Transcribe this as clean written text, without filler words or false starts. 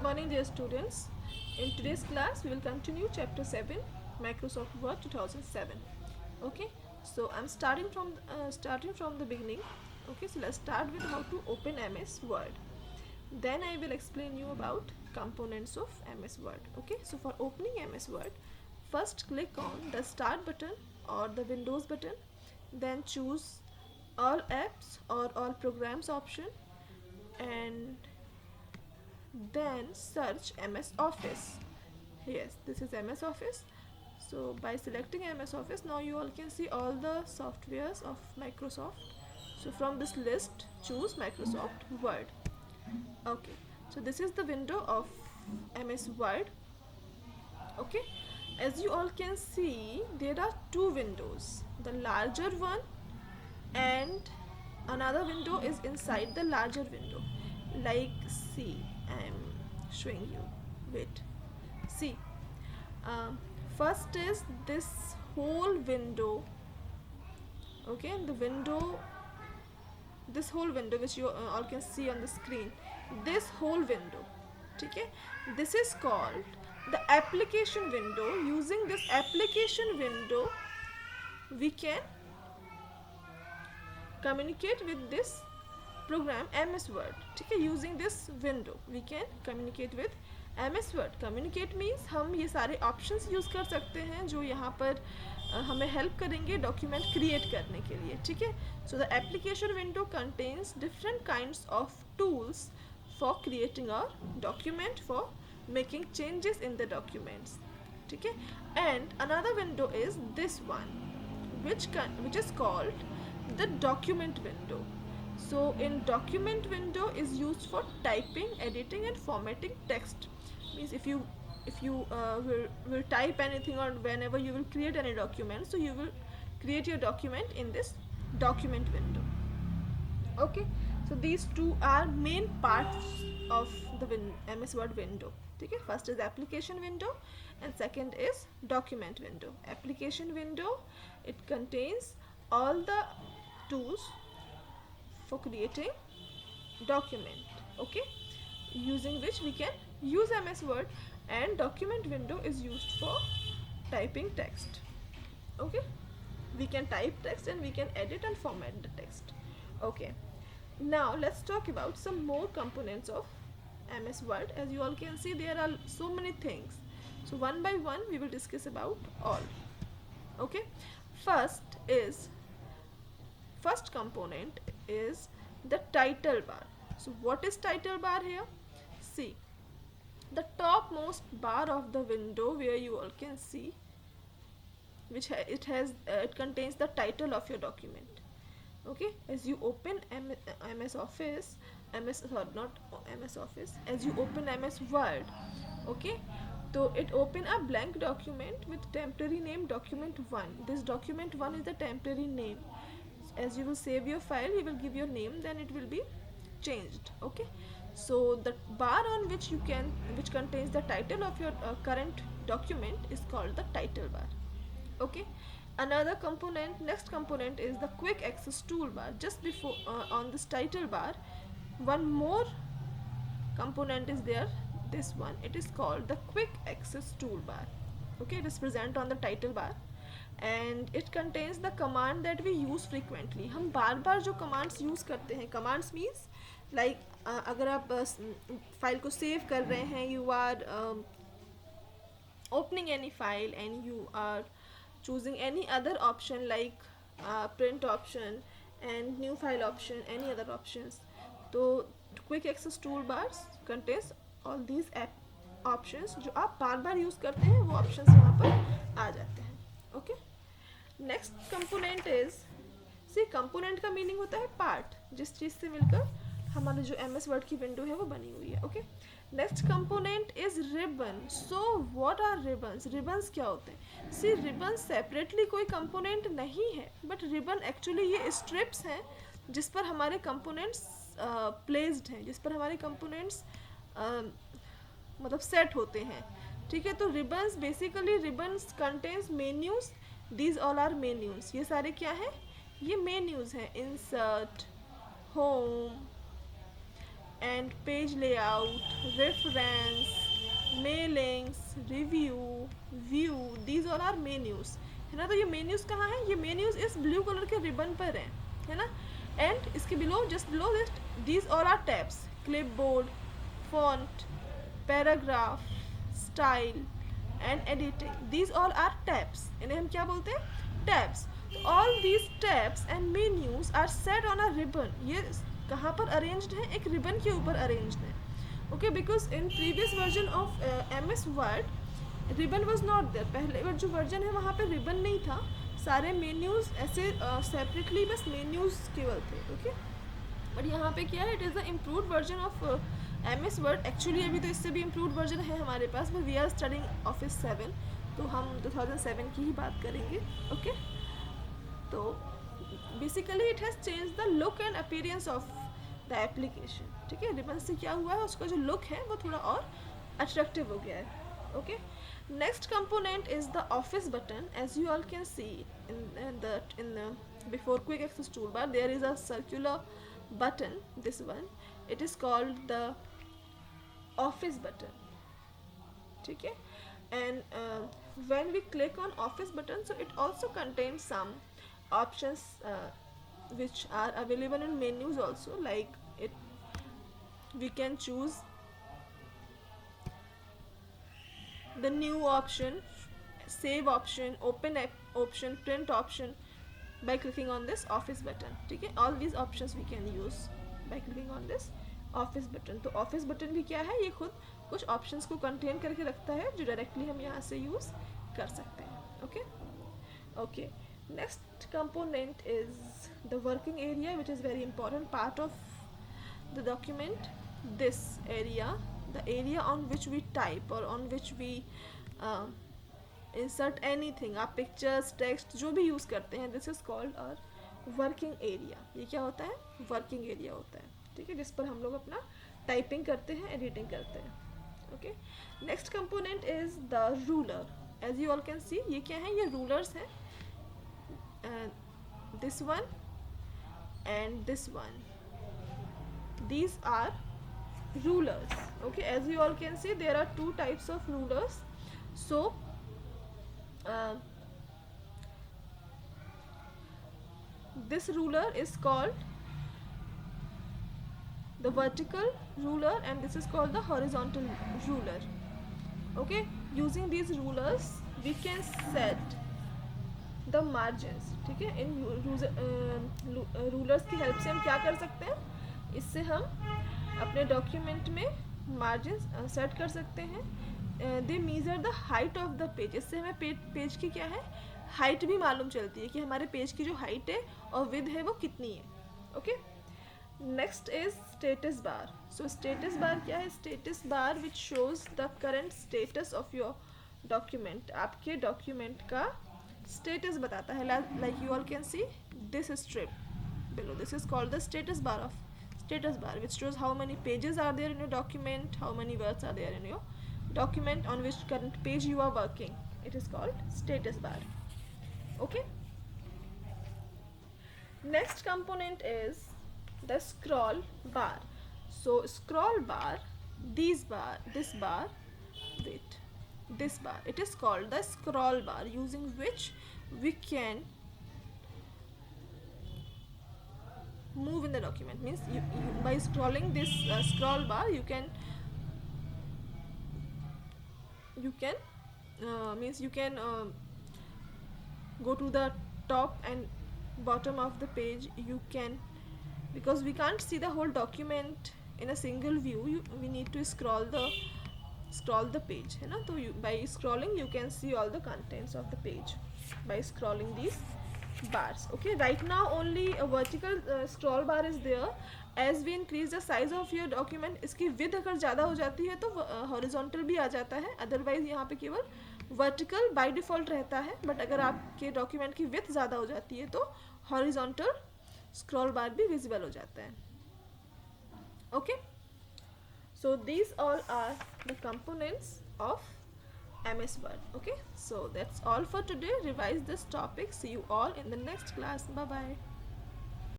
Good morning, dear students. In today's class, we will continue chapter 7, Microsoft Word 2007. Okay, so I'm starting from the beginning. Okay, so let's start with how to open MS Word. Then I will explain you about components of MS Word. Okay, so for opening MS Word, first click on the Start button or the Windows button. Then choose All Apps or All Programs option, and then search MS Office. Yes, this is MS Office. So by selecting MS Office, now you all can see all the softwares of Microsoft. So from this list, choose Microsoft Word. Okay, so this is the window of MS Word. Okay, as you all can see, there are two windows, the larger one and another window is inside the larger window. Like, see, I am showing you. Wait, see, um, first is this whole window. Okay, the window, this whole window which you all can see on the screen, this whole window. Okay, this is called the application window. Using this application window, we can communicate with this program MS Word. ठीक है, using this window we can communicate with MS Word. Communicate means हम ये सारे options use कर सकते हैं जो यहाँ पर हमें help करेंगे document create करने के लिए. ठीक है, so the application window contains different kinds of tools for creating a document, for making changes in the documents. ठीक है, and another window is this one, which is called the document window. So in document window is used for typing, editing and formatting text. Means if you will type anything, or whenever you will create any document, so you will create your document in this document window. Okay, so these two are main parts of the MS Word window. Okay, first is application window and second is document window. Application window, it contains all the tools for creating document, okay, using which we can use MS Word, and document window is used for typing text. Okay, we can type text and we can edit and format the text. Okay, now let's talk about some more components of MS Word. As you all can see, there are so many things, so one by one we will discuss about all. Okay, first component is the title bar. So what is title bar here? See, the topmost bar of the window where you all can see, which it contains the title of your document. Okay, as you open MS Office, not MS Office, as you open MS Word, okay, so it open a blank document with temporary name document 1. This document 1 is the temporary name. As you will save your file, you will give your name, then it will be changed. Okay, so the bar on which which contains the title of your current document is called the title bar. Okay, next component is the quick access toolbar. Just before on this title bar, one more component is there, this one, it is called the quick access toolbar. Okay, it is present on the title bar and it contains the command that we use frequently. हम बार बार जो commands use करते हैं, commands means like अगर आप file को save कर रहे हैं, you are opening any file and you are choosing any other option like print option and new file option, any other options. तो quick access toolbars contains all these options जो आप बार बार use करते हैं, वो options यहाँ पर आ जाते हैं. Okay, next component is, see, component का meaning होता है part, जिस चीज़ से मिलकर हमारी जो MS Word की window है वो बनी हुई है. Okay, next component is ribbon. So what are ribbons? Ribbons क्या होते हैं? See, ribbons separately कोई component नहीं है, but ribbon actually ये strips हैं जिस पर हमारे components placed हैं, जिस पर हमारे components मतलब set होते हैं. ठीक है, तो ribbons basically ribbons contains menus. These all are menus. ये सारे क्या हैं? ये menus हैं. Insert, home, and page layout, reference, mailings, review, view, these all are menus, है ना. तो ये menus कहाँ है, ये menus इस blue color के ribbon पर है ना. and इसके below, just below this, these all are tabs: clipboard, font, paragraph, style and editing. These all are tabs. इन्हें हम क्या बोलते हैं, tabs. तो all these tabs and menus are set on a ribbon. ये कहाँ पर arranged है, एक ribbon के ऊपर arranged है. Okay, because in previous version of MS Word ribbon was not there. पहले जो वर्जन है वहाँ पे ribbon नहीं था, सारे menus ऐसे separately बस menus केवल थे. Okay, बट यहाँ पे क्या है, it is the improve version of MS Word. Actually अभी तो इससे भी इम्प्रूव वर्जन है हमारे पास, but we are studying Office 7, तो हम 2007 की ही बात करेंगे. ओके, तो basically it has change the look and appearance of the application. ठीक है, रिबन से क्या हुआ है, उसका जो लुक है वो थोड़ा और अट्रैक्टिव हो गया है. Okay, next component is the office button. As you all can see in before quick access toolbar there is a circular button, this one, it is called the office button. ठीक है, and when we click on office button, so it also contains some options which are available in menus also, like we can choose the new option, save option, open app option, print option by clicking on this office button. ठीक है, all these options we can use by clicking on this office button. तो office button भी क्या है, ये खुद कुछ options को contain करके रखता है जो directly हम यहाँ से use कर सकते हैं. Okay, okay, next component is the working area, which is very important part of the document. This area, the area on which we type or on which we insert anything, आप pictures, text जो भी use करते हैं, this is called our working area. ये क्या होता है, working area होता है. ठीक है, जिस पर हम लोग अपना typing करते हैं, editing करते हैं. Okay, next component is the ruler. As you all can see, ये क्या है, ये rulers हैं, this one and this one. These are rulers. Okay, as you all can see, there are two types of rulers. So this ruler is called the vertical ruler and this is called the horizontal ruler. Okay, using these rulers we can set the margins. ठीक है, इन rulers की help से हम क्या कर सकते हैं, इससे हम अपने डॉक्यूमेंट में मार्जिन सेट कर सकते हैं. They measure the height of the page. इससे हमें पेज की क्या है, हाइट भी मालूम चलती है कि हमारे पेज की जो हाइट है और विड्थ है वो कितनी है. Okay, next is status bar. So status bar क्या है, status bar which shows the current status of your document. आपके डॉक्यूमेंट का स्टेटस बताता है. Like you all can see this strip below, this is called the status bar of status bar, which shows how many pages are there in your document, how many words are there in your document, on which current page you are working. It is called status bar. Okay, next component is the scroll bar. So scroll bar, this bar, wait, this bar, it is called the scroll bar, using which we can move in the document. Means you by scrolling this scroll bar you can means you can go to the top and bottom of the page. You can, because we can't see the whole document in a single view, we need to scroll the page, है ना. तो by scrolling you can see all the contents of the page by scrolling these bars. Okay, right now only a vertical scroll bar is there. As we increase the size of your document, इसकी width अगर ज़्यादा हो जाती है तो horizontal भी आ जाता है. otherwise यहाँ पे केवल vertical by default रहता है. but अगर आपके document की width ज़्यादा हो जाती है तो horizontal scroll bar भी visible हो जाता है. Okay, so these all are the components of MS Word. Okay, so that's all for today. Revise this topic. See you all in the next class. Bye bye.